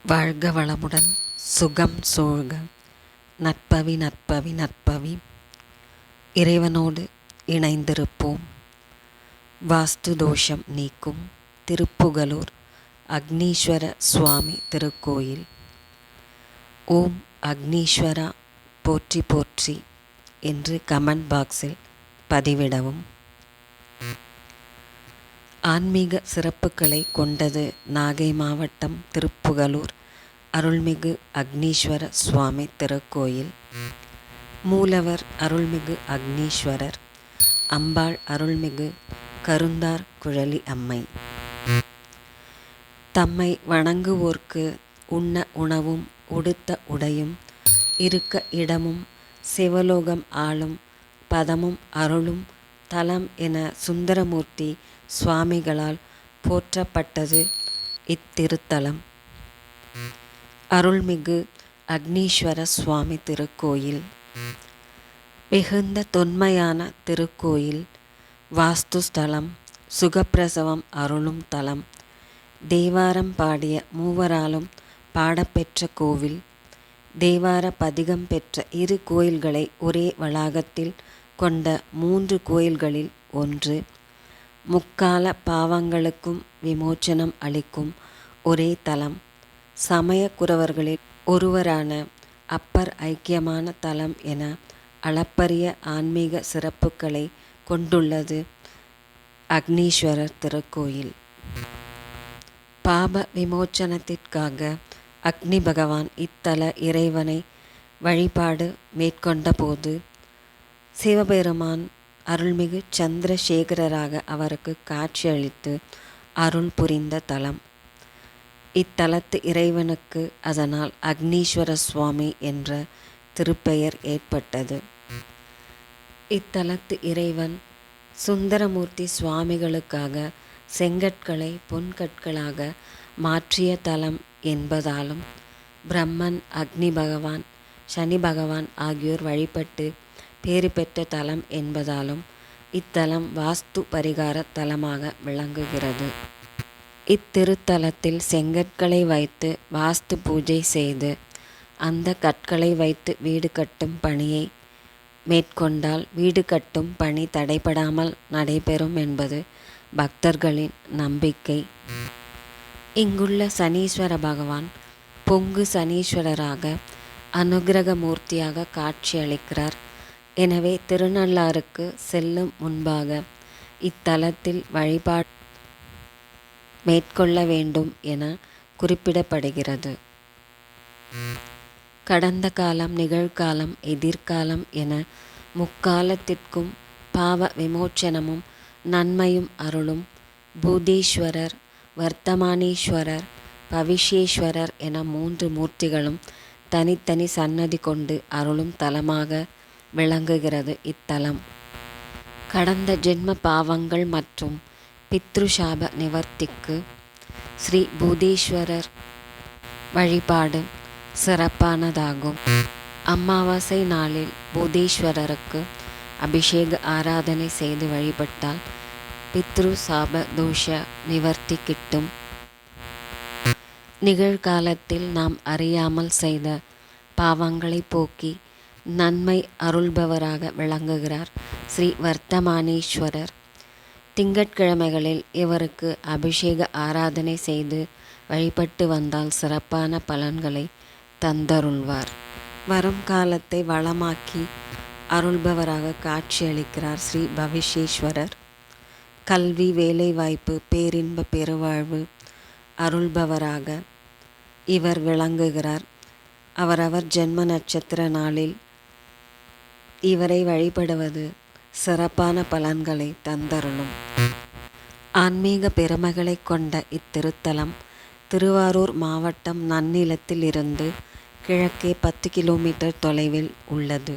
வாழ்க வளமுடன், சுகம் சூழ்க. நற்பவி நற்பவி நற்பவி. இறைவனோடு இணைந்திருப்போம். வாஸ்து தோஷம் நீக்கும் திருப்புகலூர் அக்னீஸ்வர சுவாமி திருக்கோயில். ஓம் அக்னீஸ்வரா போற்றி போற்றி என்று கமெண்ட் பாக்ஸில் பதிவிடவும். ஆன்மீக சிறப்புகளை கொண்டது நாகை மாவட்டம் திருப்புகலூர் அருள்மிகு அக்னீஸ்வர சுவாமி திருக்கோயில். மூலவர் அருள்மிகு அக்னீஸ்வரர், அம்பாள் அருள்மிகு கருந்தார் குழலி அம்மை. தம்மை வணங்குவோர்க்கு உண்ண உணவும் உடுத்த உடையும் இருக்க இடமும் சிவலோகம் ஆளும் பதமும் அருளும் தலம் என சுந்தரமூர்த்தி சுவாமிகளால் போற்றப்பட்டது இத்திருத்தலம். அருள்மிகு அக்னீஸ்வர சுவாமி திருக்கோயில் மிகுந்த தொன்மையான திருக்கோயில். வாஸ்துஸ்தலம், சுகப்பிரசவம் அருளும் தலம், தேவாரம் பாடிய மூவராலும் பாடப்பெற்ற கோவில். தேவார பதிகம் பெற்ற இரு கோயில்களை ஒரே வளாகத்தில் கொண்ட 3 கோயில்களில் ஒன்று. முக்கால பாவங்களுக்கும் விமோச்சனம் அளிக்கும் ஒரே தலம். சமய குரவர்களில் ஒருவரான அப்பர் ஐக்கியமான தலம் என அளப்பரிய ஆன்மீக சிறப்புகளை கொண்டுள்ளது அக்னீஸ்வரர் திருக்கோயில். பாப விமோச்சனத்திற்காக அக்னி பகவான் இத்தல இறைவனை வழிபாடு மேற்கொண்ட போது சிவபெருமான் அருள்மிகு சந்திரசேகரராக அவருக்கு காட்சியளித்து அருள் புரிந்த தலம். இத்தலத்து இறைவனுக்கு அதனால் அக்னீஸ்வர சுவாமி என்ற திருப்பெயர் ஏற்பட்டது. இத்தலத்து இறைவன் சுந்தரமூர்த்தி சுவாமிகளுக்காக செங்கற்களை பொன்கற்களாக மாற்றிய தலம் என்பதாலும் பிரம்மன், அக்னி பகவான், சனி பகவான் ஆகியோர் வழிபட்டு பேறு பெற்ற தலம் என்பதாலும் இத்தலம் வாஸ்து பரிகார தலமாக விளங்குகிறது. இத்திருத்தலத்தில் செங்கற்களை வைத்து வாஸ்து பூஜை செய்து அந்த கற்களை வைத்து வீடு கட்டும் பணியை மேற்கொண்டால் வீடு கட்டும் பணி தடைபடாமல் நடைபெறும் என்பது பக்தர்களின் நம்பிக்கை. இங்குள்ள சனீஸ்வர பகவான் பொங்கு சனீஸ்வரராக அனுக்கிரக மூர்த்தியாக காட்சியளிக்கிறார். எனவே திருநள்ளாறுக்கு செல்லும் முன்பாக இத்தலத்தில் வழிபாடு மேற்கொள்ள வேண்டும் என குறிப்பிடப்படுகிறது. கடந்த காலம், நிகழ்காலம், எதிர்காலம் என முக்காலத்திற்கும் பாவ விமோச்சனமும் நன்மையும் அருளும் பூதீஸ்வரர், வர்த்தமானீஸ்வரர், பவிஷ்யேஸ்வரர் என 3 மூர்த்திகளும் தனித்தனி சன்னதி கொண்டு அருளும் தலமாக விளங்குகிறது இத்தலம். கடந்த ஜென்ம பாவங்கள் மற்றும் பித்ருசாப நிவர்த்திக்கு ஸ்ரீ பூதீஸ்வரர் வழிபாடு சிறப்பானதாகும். அமாவாசை நாளில் பூதீஸ்வரருக்கு அபிஷேக ஆராதனை செய்து வழிபட்டால் பித்ரு சாப தோஷ நிவர்த்தி கிட்டும். நிகழ்காலத்தில் நாம் அறியாமல் செய்த பாவங்களை போக்கி நன்மை அருள்பவராக விளங்குகிறார் ஸ்ரீ வர்த்தமானீஸ்வரர். திங்கட்கிழமைகளில் இவருக்கு அபிஷேக ஆராதனை செய்து வழிபட்டு வந்தால் சிறப்பான பலன்களை தந்தருள்வார். வரும் காலத்தை வளமாக்கி அருள்பவராக காட்சியளிக்கிறார் ஸ்ரீ பவிஷ்யேஸ்வரர். கல்வி, வேலைவாய்ப்பு, பேரின்ப பெருவாழ்வு அருள்பவராக இவர் விளங்குகிறார். அவரவர் ஜென்ம நட்சத்திர நாளில் இவரை வழிபடுவது சிறப்பான பலன்களை தந்தருளும். ஆன்மீக பெருமைகளை கொண்ட இத்திருத்தலம் திருவாரூர் மாவட்டம் நன்னிலத்தில் இருந்து கிழக்கே 10 கிலோமீட்டர் தொலைவில் உள்ளது.